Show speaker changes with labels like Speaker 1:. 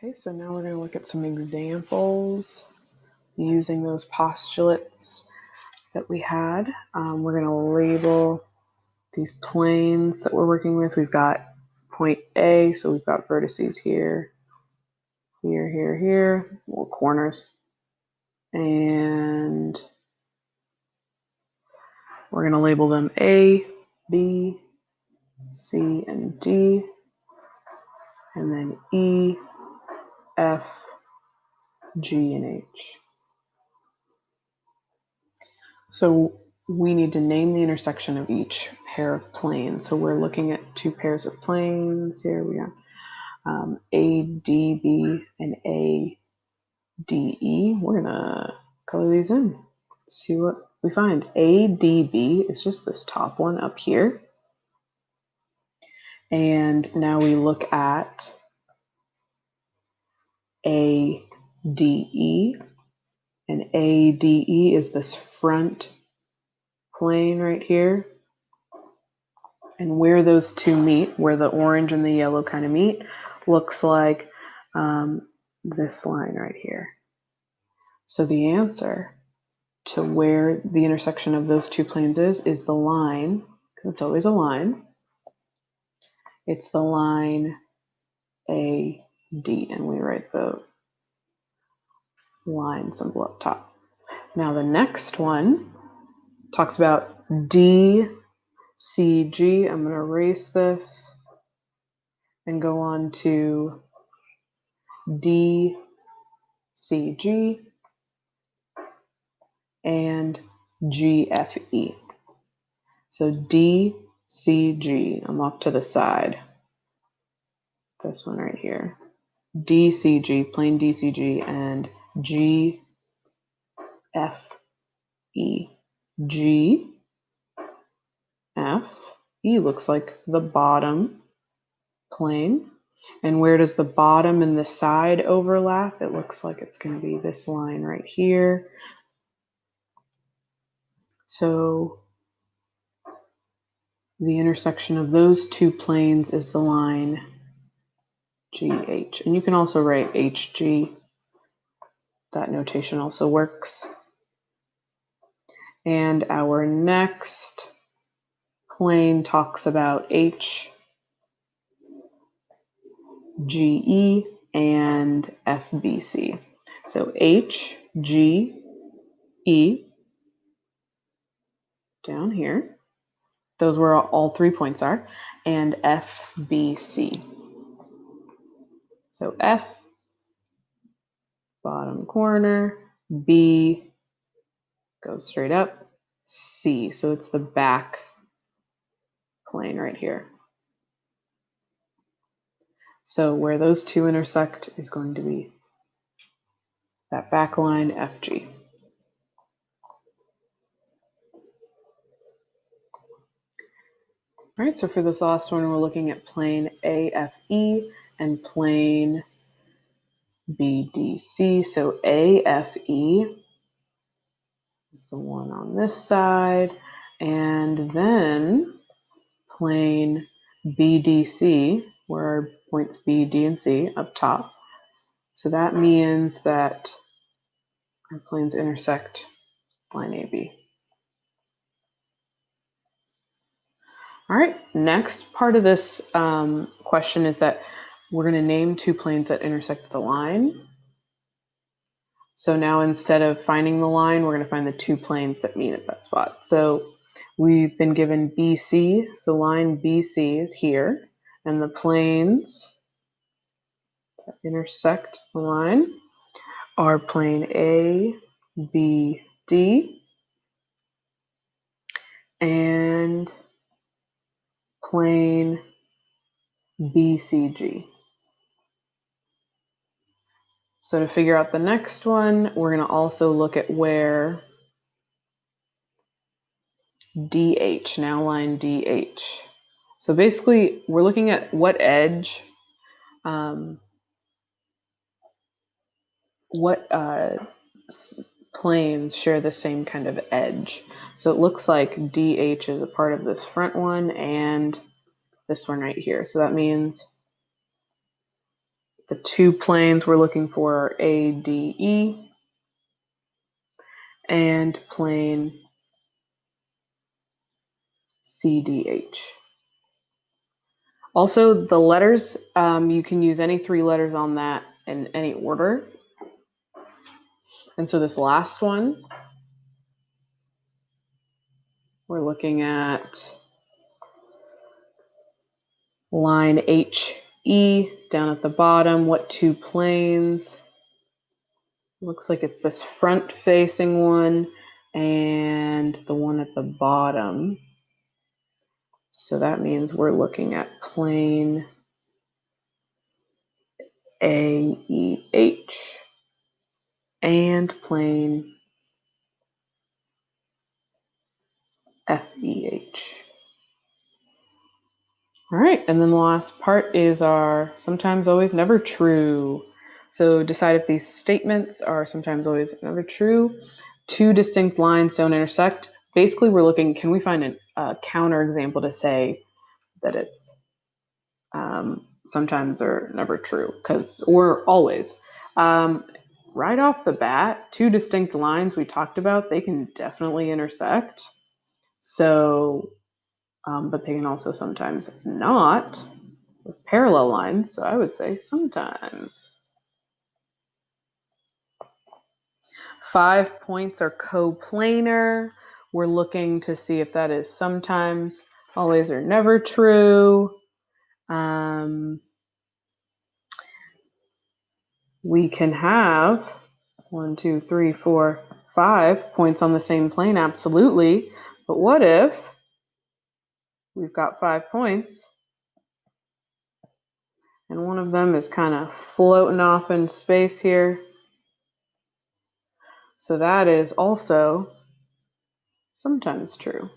Speaker 1: Okay, so now we're going to look at some examples using those postulates that we had. We're going to label these planes that we're working with. We've got point A, so we've got vertices here, here, little corners. And we're going to label them A, B, C, and D, and then E, F, G, and H. So we need to name the intersection of each pair of planes. So we're looking at two pairs of planes. Here we are, ADB and ADE. We're gonna color these in, see what we find. ADB is just this top one up here. And now we look at ADE, and ADE is this front plane right here. And where those two meet, where the orange and the yellow kind of meet, looks like this line right here. So the answer to where the intersection of those two planes is the line, because it's always a line. It's the line AD, and we write the line symbol up top. Now the next one talks about DCG. I'm going to erase this and go on to DCG and GFE. So DCG, I'm off to the side. This one right here. DCG, plain DCG, and GFE. GFE looks like the bottom plane. And where does the bottom and the side overlap? It looks like it's going to be this line right here. So the intersection of those two planes is the line GH. And you can also write HG. That notation also works. And our next plane talks about HGE and FBC. So HGE down here. Those where all 3 points are. And FBC. So F, bottom corner, B goes straight up, C. So it's the back plane right here. So where those two intersect is going to be that back line FG. All right, so for this last one, we're looking at plane AFE and plane BDC. So AFE is the one on this side, and then plane BDC, where our points B, D, and C up top. So that means that our planes intersect line AB. All right, next part of this question is that we're going to name two planes that intersect the line. So now instead of finding the line, we're going to find the two planes that meet at that spot. So we've been given BC, so line BC is here, and the planes that intersect the line are plane A, B, D, and plane BCG. So to figure out the next one, we're going to also look at where DH, now line DH. So basically, we're looking at what edge, planes share the same kind of edge. So it looks like DH is a part of this front one and this one right here. So that means The two planes we're looking for are ADE and plane CDH. Also, the letters, you can use any three letters on that in any order. And so this last one, we're looking at line HE down at the bottom. What two planes? Looks like it's this front-facing one and the one at the bottom. So that means we're looking at plane AEH and plane FEH. All right, and then the last part is our sometimes, always, never true. So decide if these statements are sometimes, always, never true. Two distinct lines don't intersect. Basically, we're looking, can we find a counter example to say that it's sometimes or never true, or always. Right off the bat, two distinct lines we talked about, they can definitely intersect. So, but they can also sometimes not with parallel lines. So I would say sometimes. 5 points are coplanar. We're looking to see if that is sometimes, always, or never true. We can have 1, 2, 3, 4, 5 points on the same plane, absolutely. But what if we've got 5 points and one of them is kind of floating off in space here? So that is also sometimes true.